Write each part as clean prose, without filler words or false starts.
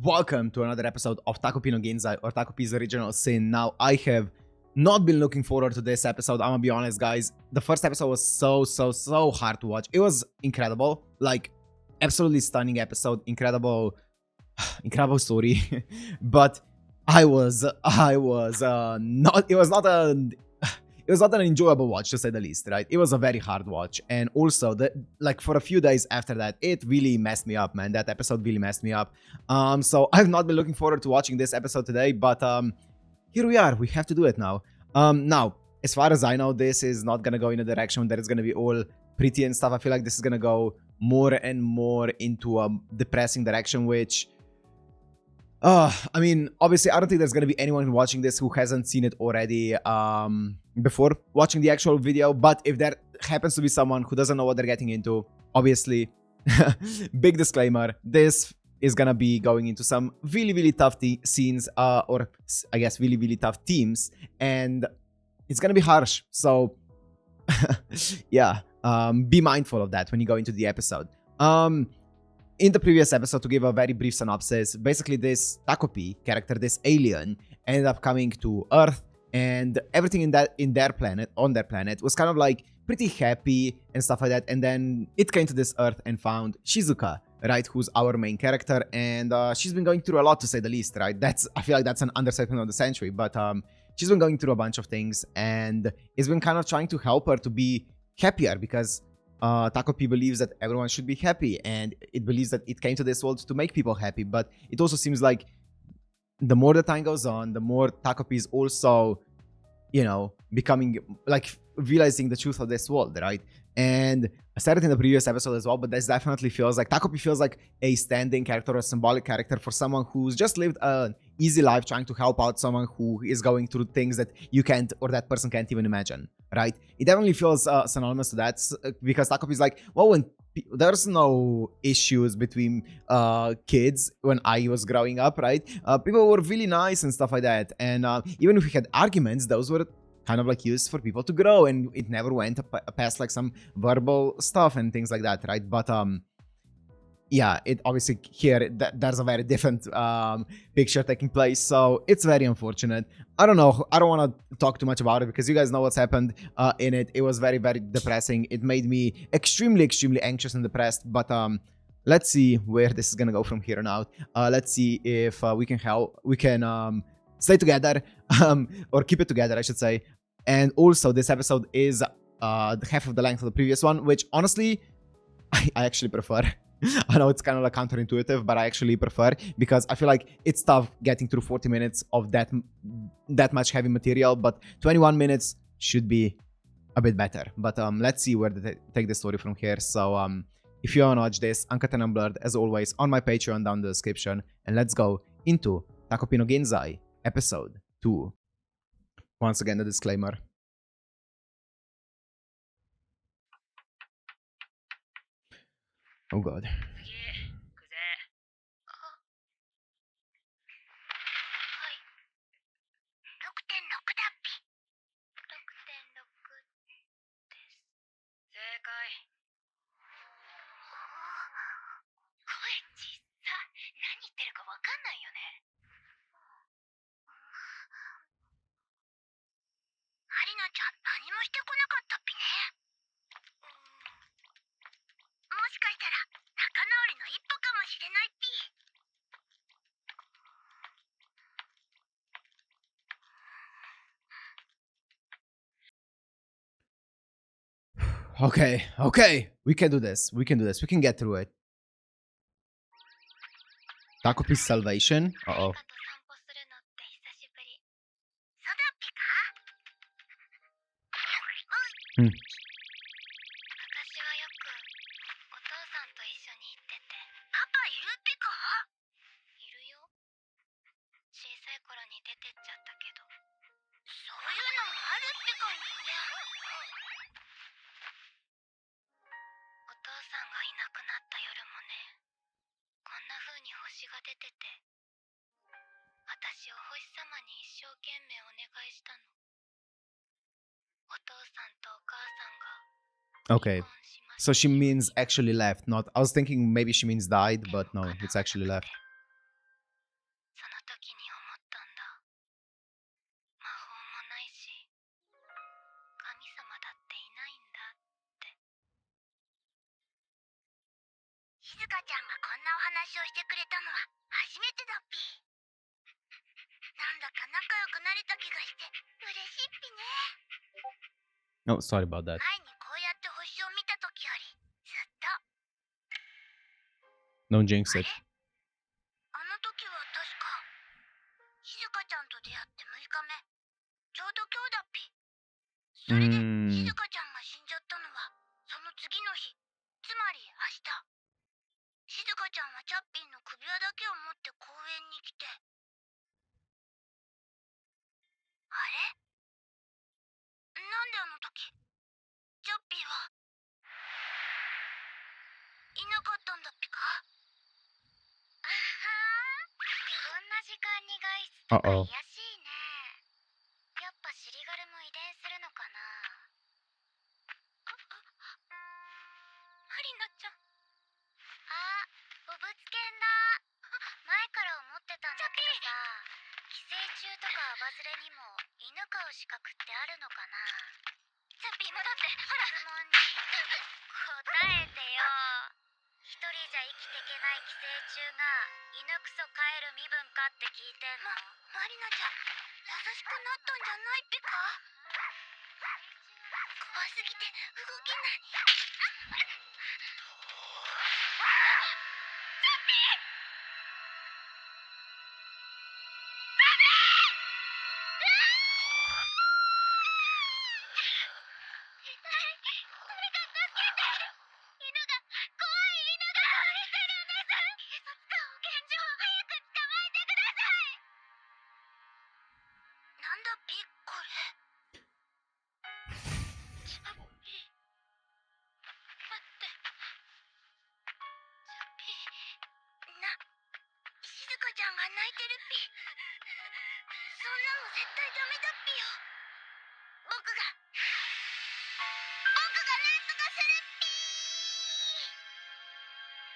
welcome to another episode of Takopii no Genzai, or Takopii's original sin. Now, I have not been looking forward to this episode, I'm gonna be honest, guys. The first episode was so hard to watch. It was incredible, like, absolutely stunning episode, incredible story. But it was not an enjoyable watch, to say the least, right? It was a very hard watch. And also, for a few days after that, it really messed me up, man. That episode really messed me up. So I've not been looking forward to watching this episode today, but here we are. We have to do it now. Now, as far as I know, this is not gonna go in a direction that is gonna be all pretty and stuff. I feel like this is gonna go more and more into a depressing direction, which... I mean, obviously, I don't think there's gonna be anyone watching this who hasn't seen it already before watching the actual video. But if there happens to be someone who doesn't know what they're getting into, obviously, big disclaimer: this is gonna be going into some really tough scenes, or I guess really tough themes, and it's gonna be harsh. So, yeah, be mindful of that when you go into the episode. In the previous episode, to give a very brief synopsis, basically this Takopii character, this alien, ended up coming to Earth, and everything on their planet was kind of like pretty happy and stuff like that. And then it came to this Earth and found Shizuka, right, who's our main character, and she's been going through a lot, to say the least, right? I feel like that's an understatement of the century, but she's been going through a bunch of things, and it's been kind of trying to help her to be happier, because Takopii believes that everyone should be happy, and it believes that it came to this world to make people happy. But it also seems like the more the time goes on, the more Takopii is also, you know, becoming, like, realizing the truth of this world, right? And I said it in the previous episode as well, but this definitely feels like Takopii feels like a standing character or a symbolic character for someone who's just lived an easy life trying to help out someone who is going through things that you can't, or that person can't even imagine, right? It definitely feels synonymous to that, because Takopii is like, well, when there's no issues between kids when I was growing up, right? People were really nice and stuff like that, and even if we had arguments, those were kind of like used for people to grow, and it never went past like some verbal stuff and things like that, right? But yeah, it obviously here there's a very different picture taking place, so it's very unfortunate. I don't know, I don't want to talk too much about it, because you guys know what's happened in it. It was very depressing. It made me extremely anxious and depressed. But let's see where this is gonna go from here on out. Let's see if we can stay together, or keep it together, I should say. And also, this episode is half of the length of the previous one, which honestly I actually prefer. I know it's kind of like counterintuitive, but I actually prefer, because I feel like it's tough getting through 40 minutes of that much heavy material, but 21 minutes should be a bit better. But let's see where they take the story from here. So if you want to watch this uncut and unblurred, as always, on my Patreon down in the description, and let's go into Takopii no Genzai episode 2. Once again, the disclaimer. Oh god. Okay. We can do this. We can get through it. Takopii's salvation? Uh-oh. Hmm. Okay, so she means actually left, not... I was thinking maybe she means died, but no, it's actually left. ずかちゃんがこんなお話をしてくれたのは初めてだっぴ。なんだか仲良くなれた気がして嬉しいっぴね。Oh, sorry about that. 前にこうやって星を見た時よりずっと。Don't jinx it. あの時は確かしずかちゃんと出会って6日目、ちょうど今日だっぴ。それでしずかちゃんが死んじゃったのはその次の日、つまり明日。しずかちゃんはチャッピーの首輪だけを持って公園に来て、あれ、なんであの時チャッピーはいなかったんだっぴか。あはー、こんな時間に外出とか癒やしいね。やっぱシリガルも遺伝するのかな。マリナちゃん。あ、動物犬だ。前から思ってたんだけどさ、寄生虫とかアバズレにも犬飼う資格ってあるのかな。チャッピーもだってほら質問に答えてよ。一人じゃ生きていけない寄生虫が犬クソ飼える身分かって聞いてんの。マリナちゃん優しくなったんじゃないっぺか。怖すぎて動けない。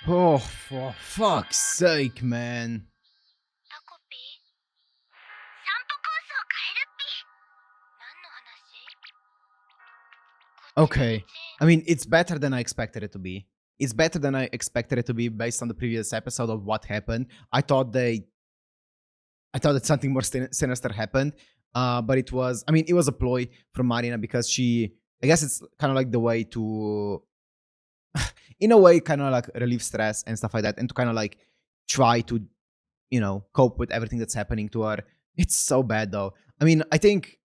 Oh, for fuck's sake, man. タコピー、散歩コースを変えるっぴ。何の話？ Okay. I mean, it's better than I expected it to be. It's better than I expected it to be based on the previous episode of what happened. I thought that something more sinister happened. But it was, I mean, it was a ploy from Marina because I guess it's kind of like the way to, in a way, kind of like relieve stress and stuff like that, and to kind of like try to, cope with everything that's happening to her. It's so bad though. I mean, I think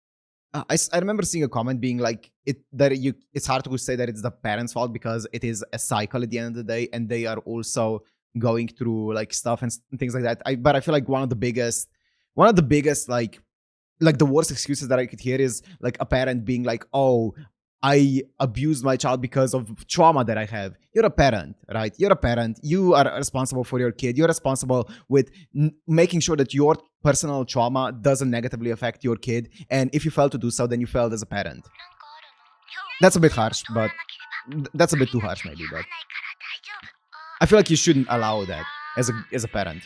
I remember seeing a comment being like it's hard to say that it's the parents' fault because it is a cycle at the end of the day, and they are also going through like stuff and things like that. But I feel like one of the biggest like the worst excuses that I could hear is like a parent being like, "Oh, I abused my child because of trauma that I have." You're a parent, right? You're a parent. You are responsible for your kid. You're responsible with making sure that your personal trauma doesn't negatively affect your kid. And if you fail to do so, then you failed as a parent. That's a bit harsh, but that's a bit too harsh maybe. But I feel like you shouldn't allow that as a parent.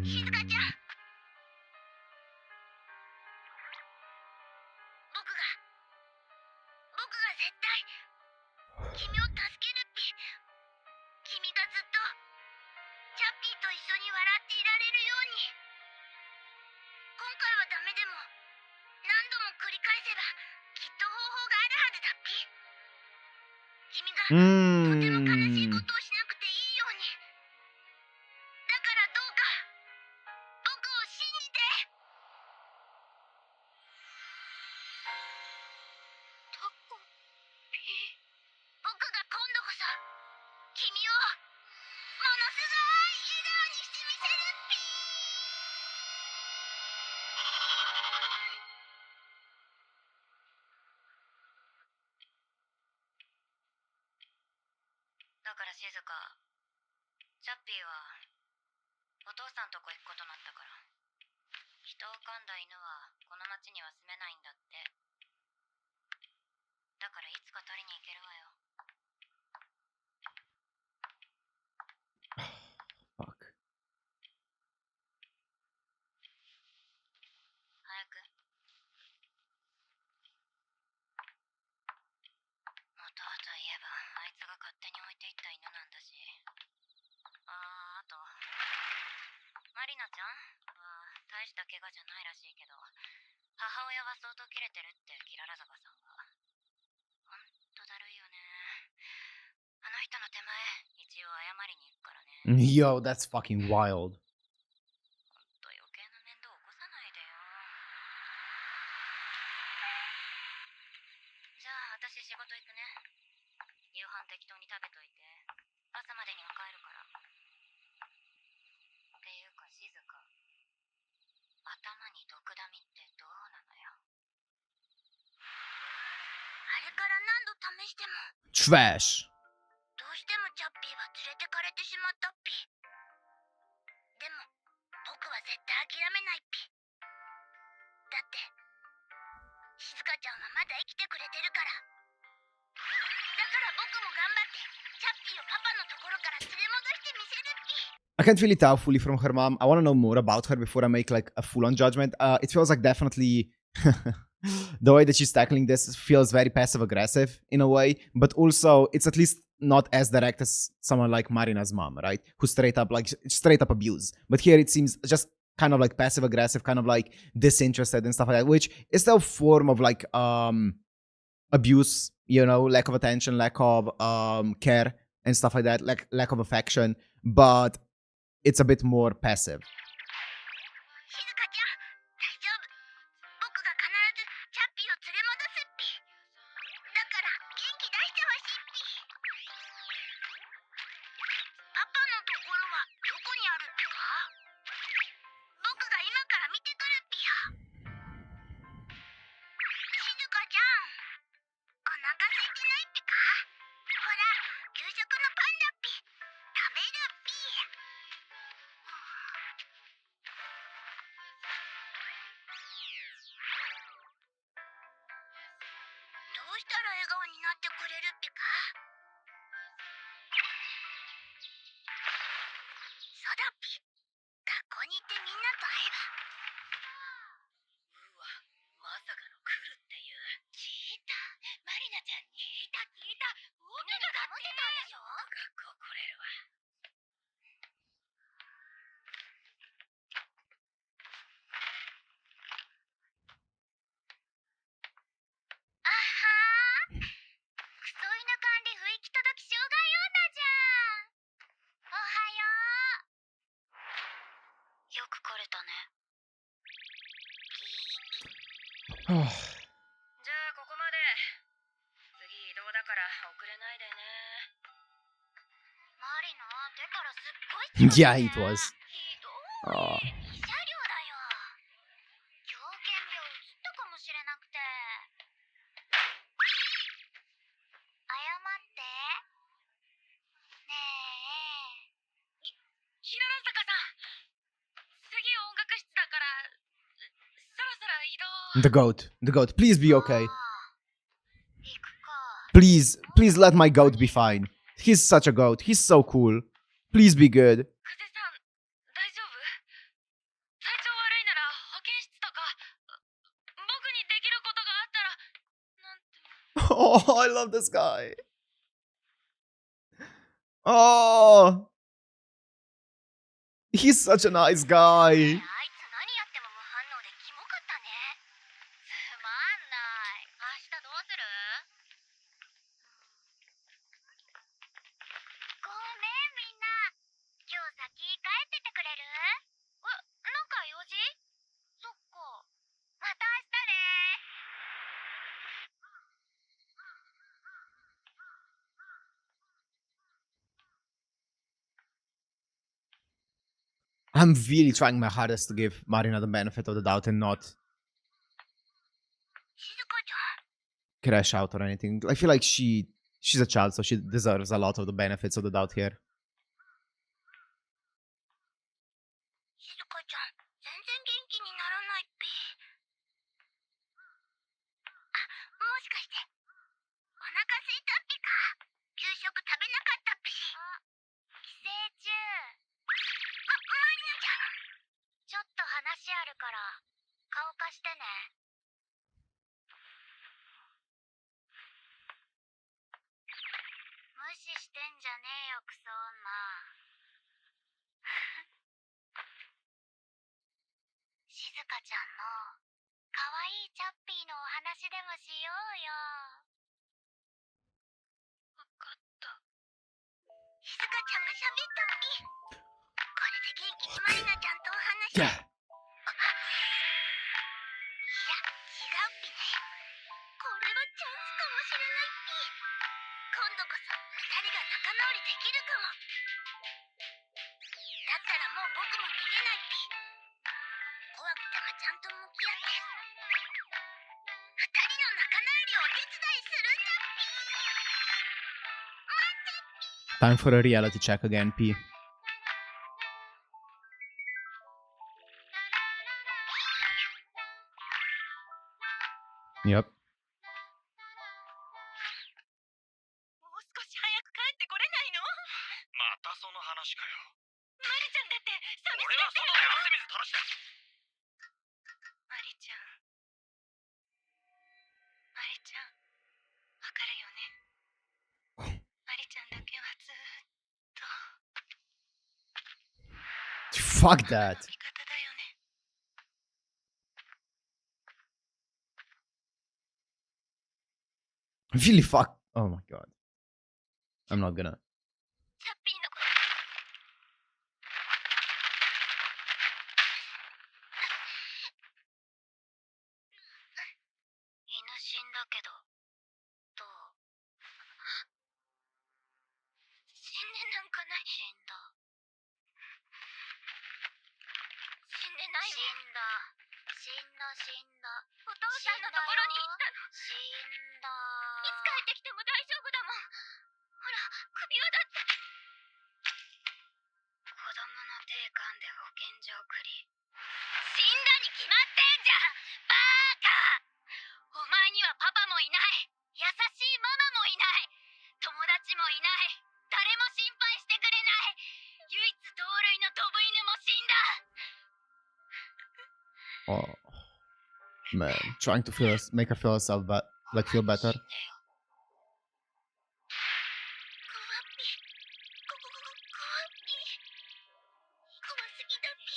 静香ちゃん。うとても悲しいーん。ことをしなくていいように。だからどうか僕を信じて。タコピー。僕が今度こそ君をものすごい笑顔にしてみせるっぴー。だから静香、チャッピーはお父さんとこ行くことになったから。人を噛んだ犬はこの町には住めないんだって。だからいつか取りに行けるわよ。Fuck. 早く。元はといえばあいつが勝手に置いていった犬なんだし。あとマリナちゃんは大した怪我じゃないらしいけど、母親は相当キレてるってキララ坂さんが。ほんとだるいよね。あの人の手前一応謝りに行くからね。 Yo, that's fucking wild. ほんと余計な面倒起こさないでよ。じゃあ私仕事行くね。夕飯適当に食べといて、朝までには帰るから。っていうか静香、頭に毒ダミってどうなのよ。あれから何度試しても Trash. どうしてもチャッピーは連れてかれてしまったっぴ。でも僕は絶対諦めないっぴ。だって静香ちゃんはまだ生きてくれてるから。だから僕も頑張ってチャッピーをパパのところから連れ戻してみせるっぴ。I can't really tell fully from her mom. I want to know more about her before I make like a full-on judgment. It feels like definitely the way that she's tackling this feels very passive-aggressive in a way, but also it's at least not as direct as someone like Marina's mom, right? Who straight up abuse. But here it seems just kind of like passive-aggressive, kind of like disinterested and stuff like that, which is still a form of like abuse, you know, lack of attention, lack of care and stuff like that, like lack of affection, but it's a bit more passive. 静香ちゃん、大丈夫。僕が必ずチャッピーを連れ戻すっぴ。だから元気出してほしいっぴ。パパのところはどこにあるっぴか？僕が今から見てくるっぴよ。静香ちゃん、お腹空いてないっぴか？ほら、給食のパンだっぴ。食べるっぴ。どうしたら笑顔になってくれるっぴか？そうだっぴ。学校に行ってみんなと会えば。うわ、まさかの来るっていう。聞いた。マリナちゃんに。聞いた。起きたか持ってたんでしょ？学校来れるわ。あはー。クソ犬管理不行き届き障害女じゃん。おはよう。よく来れたね。じゃあここまで。次移動だから遅れないでね。マリナ、手からすっごい血が Yeah, 出 it て。 was. ひどい。慰謝料だよ。狂犬病うつったかもしれなくて。謝ってねえ。平野坂さん、次音楽室だからそろそろ移動。 The goat. Please be okay. 行くか。 Please let my goat be fine. He's such a goat. He's so cool. Please be good. 久世さん、大丈夫？体調悪いなら保健室とか僕にできることがあったらなんて。 Oh, I love this guy. Oh, he's such a nice guy. あいつ何やっても無反応でキモかったね。つまんない。明日どうする？ I'm really trying my hardest to give Marina the benefit of the doubt and not 静香ちゃん crash out or anything. I feel like she's a child, so she deserves a lot of the benefits of the doubt here. 静香ちゃん全然元気にならないっぴ。あ、もしかしてお腹空いたっぴか？給食食べなかったっぴし。寄生虫。マリナちゃん。ちょっと話あるから顔貸してね。無視してんじゃねえよクソ女。静香ちゃんのかわいいチャッピーのお話でもしようよ。わかった。静香ちゃんが喋ったっぴ。これで元気にマリナちゃんとお話。いや、違うっぴね。これはチャンスかもしれないっぴ。今度こそ二人が仲直りできるかも。だったらもう僕も逃げないっぴ。怖くてもちゃんと向き合って二人の仲直りをお手伝いするんだっぴ。待ってっぴ。 Time for a reality check again, P. Yep. もう少し早く帰ってこれないの？またその話かよ。マリちゃんだって寂し俺は外で汗水垂らした。マリちゃんわかるよね。マリちゃんだけはずーっと Fuck that. 味方だよね。Really fuck. Oh my god. I'm not gonna. チャッピーのこと犬死んだけどどう？死んでなんかない。死んだないもん。死んだお父さんのところに行ったの。死んだ。いつ帰ってきても大丈夫だもん。ほら首輪だって。子供の手噛んで保健所送り。死んだに決まってんじゃんバーカ。お前にはパパもいない。優しいママもいない。友達もいない。誰も心配してくれない。唯一同類のドブ犬も死んだ。 Oh man, trying to make her feel herself feel better. 怖っぴ。怖っぴ。怖すぎだぴ。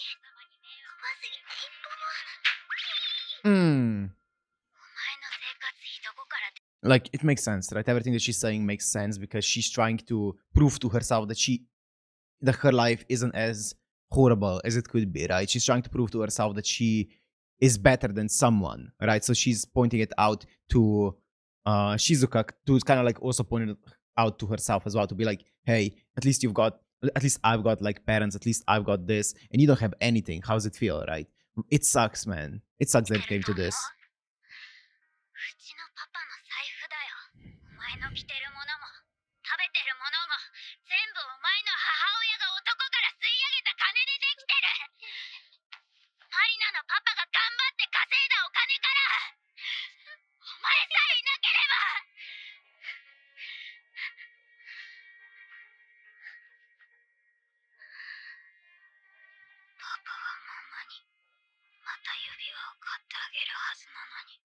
怖すぎて一歩も。 Hmm. お前の生活費どこから。 Like it makes sense, right? Everything that she's saying makes sense because she's trying to prove to herself that her life isn't as horrible as it could be, right? She's trying to prove to herself that she is better than someone, right? So she's pointing it out to Shizuka to kind of like also point it out to herself as well, to be like, hey, at least I've got like parents, at least I've got this, and you don't have anything. How's it feel, right? It sucks, man. It sucks that it came to this. うちのパパの財布だよ。お前の着てるものも食べてるものも全部お前の母親が男から吸い上げた金でできてる。マリナのパパが頑張って稼いだお金からお前さえいなければ。パパはママにまた指輪を買ってあげるはずなのに。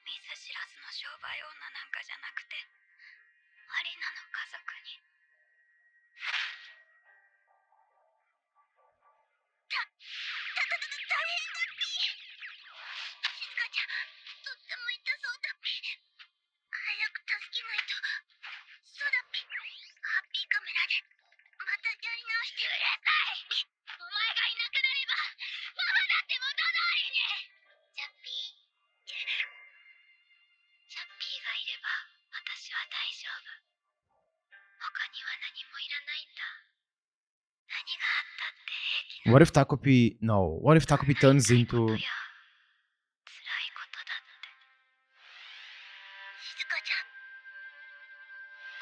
見ず知らずの商売女なんかじゃなくてマリナの家族に。大変だっぴ。静香ちゃんとっても痛そうだっぴ。早く助けないと。そうだっぴ。ハッピーカメラでまたやり直してください。お前がいなくなればママだって元通りに。チャッピーチャッピーがいれば私は大丈夫。他には何もいらないんだ。What if Takopi... No. What if Takopi turns into... 辛いことだって。静香ちゃん、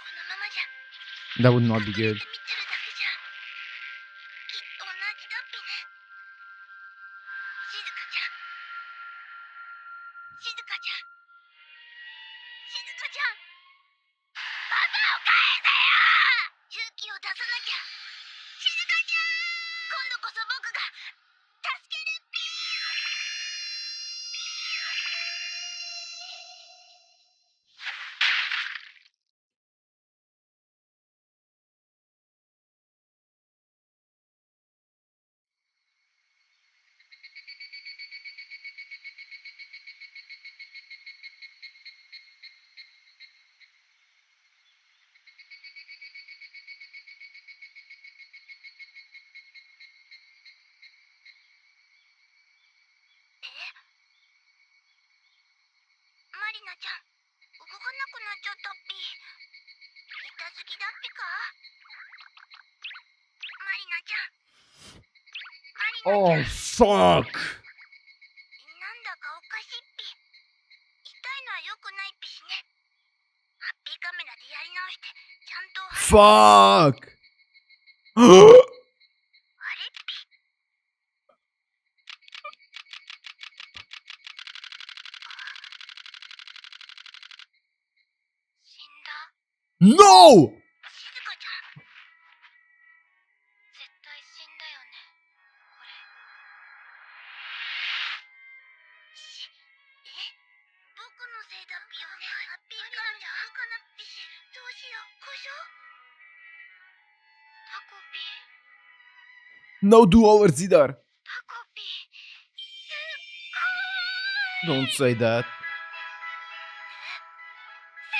このままじゃ That would not be good. 見てるだけじゃきっと同じだっぴね。静香ちゃん、静香ちゃん、静香ちゃん、パパを返せよ。勇気を出さなきゃ。静香ちゃん、今度こそ僕が助けるっぴマリナちゃん、動かなくなっちゃったっぴ。痛すぎだっぴか。マリナちゃん、マリナちゃん、 Oh, fuck! なんだかおかしいっぴ。痛いのは良くないっぴしね。ハッピーカメラでやり直してちゃんと Fuck! あれっぴ。死んだ。 No! 静香ちゃん、絶対死んだよね、これ。僕のせいだっぴよね。ハッピーカメラ動かなっぴし。どうしよう、故障。タコピー、 No do-overs either. タコピー、 Don't say that. す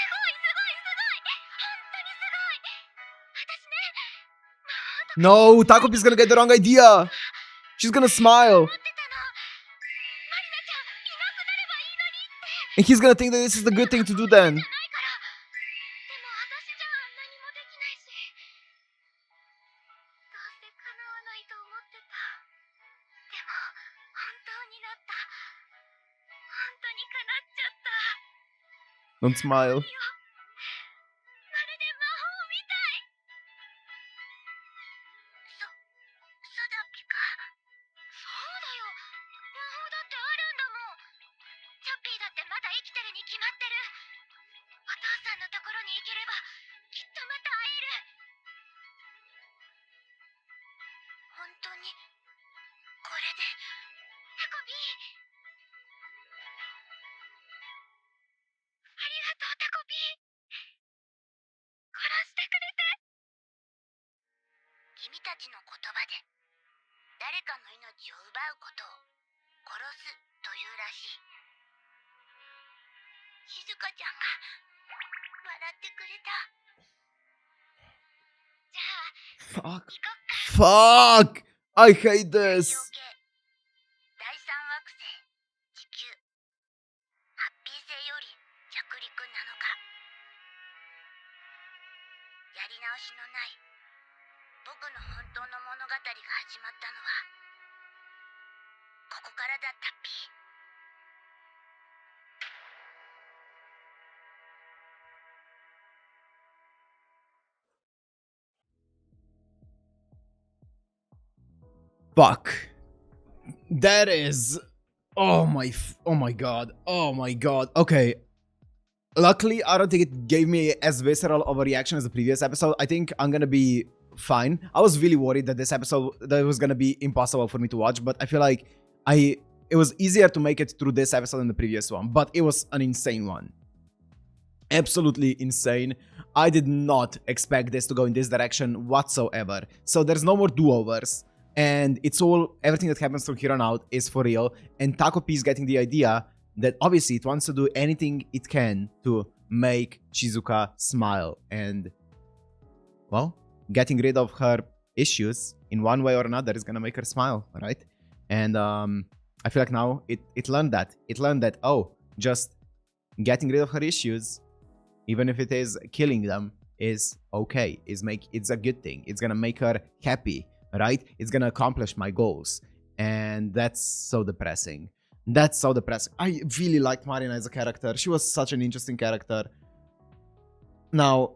ごいすごいすごい。本当にすごい。私ね、No, Takopi's gonna get the wrong idea. She's gonna smile. 思ってたの。マリナちゃん、いなくなればいいのにって。 And he's gonna think that this is the good thing to do then. ないから。でも私じゃ何もできないし。どうせ叶わないと思ってた。でも本当になった。本当に叶っちゃった。 Don't smile. よ、まるで魔法みたい。そうだっぴか。そうだよ。魔法だってあるんだもん。チャッピーだってまだ生きてるに決まってる。お父さんのところに行ければきっとまた会える。本当にこれでタコピー、ありがとうタコピー。殺してくれて。君たちの言葉で誰かの命を奪うことを殺すというらしい。静香ちゃんが笑ってくれた。じゃあ Fuck. 行こっか。 Fuck! I hate this. 第三惑星地球、ハッピー星より着陸7日。やり直しのない僕の本当の物語が始まったのはここからだったっぴ。 Fuck. That is... Oh my god. Oh my god. Okay. Luckily, I don't think it gave me as visceral of a reaction as the previous episode. I think I'm gonna be fine. I was really worried that this episode that it was gonna be impossible for me to watch, but I feel like it was easier to make it through this episode than the previous one. But it was an insane one. Absolutely insane. I did not expect this to go in this direction whatsoever. So there's no more do-overs. And it's all, everything that happens from here on out is for real. And Takopii is getting the idea that obviously it wants to do anything it can to make Shizuka smile. And, well, getting rid of her issues in one way or another is gonna make her smile, right? And I feel like now it learned that. It learned that, oh, just getting rid of her issues, even if it is killing them, is okay. It's a good thing. It's gonna make her happy. right? It's gonna accomplish my goals. And that's so depressing. That's so depressing. I really liked Marina as a character. She was such an interesting character. Now,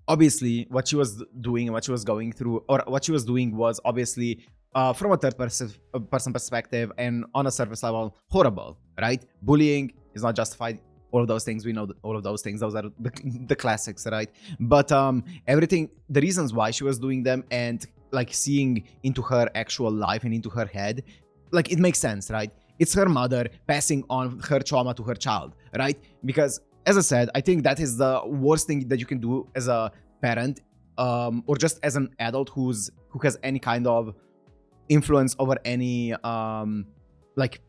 obviously, what she was doing and what she was going through, or what she was doing was obviously from a third person perspective and on a surface level, horrible, right? Bullying is not justified. All of those things, we know all of those things. Those are the classics, right? But everything, the reasons why she was doing them and like seeing into her actual life and into her head, like it makes sense, right? It's her mother passing on her trauma to her child, right? Because as I said, I think that is the worst thing that you can do as a parent, or just as an adult who has any kind of influence over any like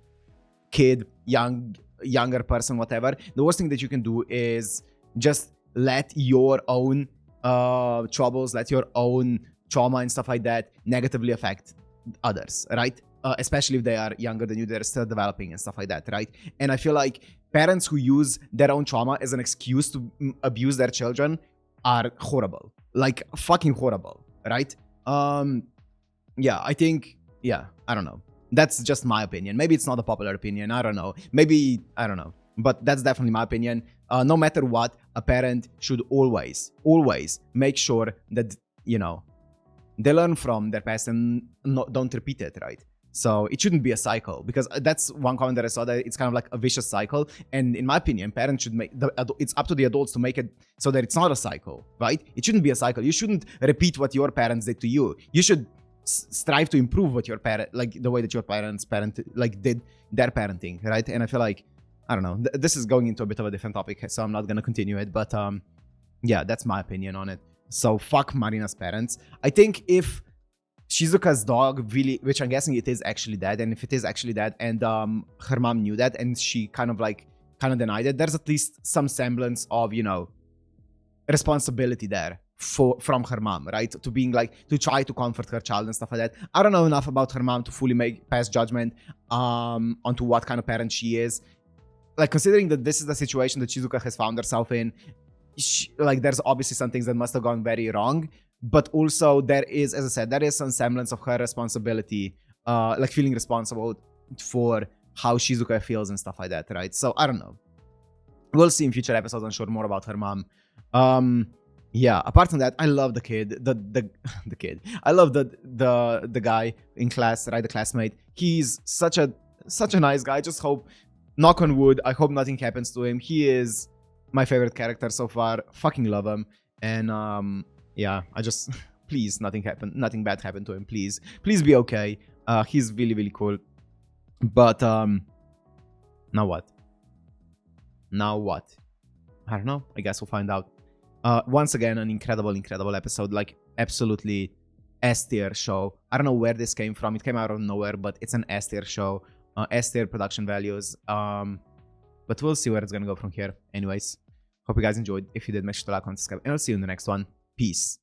kid, younger person, whatever. The worst thing that you can do is just let your own troubles, let your own trauma and stuff like that negatively affect others, right? Especially if they are younger than you, they're still developing and stuff like that, right? And I feel like parents who use their own trauma as an excuse to abuse their children are horrible, like fucking horrible, right? Yeah, I think, yeah, I don't know. That's just my opinion. Maybe it's not a popular opinion. I don't know. Maybe, I don't know. But that's definitely my opinion. No matter what, a parent should always make sure that, you know, they learn from their past and don't repeat it, right? So it shouldn't be a cycle, because that's one comment that I saw, that it's kind of like a vicious cycle. And in my opinion, parents should make it's up to the adults to make it so that it's not a cycle, right? It shouldn't be a cycle. You shouldn't repeat what your parents did to you. You should strive to improve what your parent, like the way that your parents did their parenting, right? And I feel like, I don't know, this is going into a bit of a different topic, so I'm not gonna continue it. But yeah, that's my opinion on it. So fuck Marina's parents. I think if Shizuka's dog really, which I'm guessing it is actually dead, and if it is actually dead, and her mom knew that, and she kind of denied it, there's at least some semblance of, you know, responsibility there from her mom, right? To being like, to try to comfort her child and stuff like that. I don't know enough about her mom to fully pass judgment onto what kind of parent she is. Like, considering that this is the situation that Shizuka has found herself in, like, there's obviously some things that must have gone very wrong, but also there is, as I said, there is some semblance of her responsibility, like feeling responsible for how Shizuka feels and stuff like that, right? So I don't know. We'll see in future episodes, I'm sure, more about her mom. Yeah, apart from that, I love the kid, the kid. I love the guy in class, right? The classmate. He's such a nice guy. I just hope, knock on wood, I hope nothing happens to him. He is my favorite character so far. Fucking love him. And yeah, I just please nothing bad happen to him. Please be okay. He's really cool. But now what? I don't know. I guess we'll find out. Once again, an incredible episode. Like, absolutely S-tier show. I don't know where this came from. It came out of nowhere, but it's an S-tier show. S-tier production values. But we'll see where it's gonna go from here. Anyways, hope you guys enjoyed. If you did, make sure to like, comment, subscribe, and I'll see you in the next one. Peace.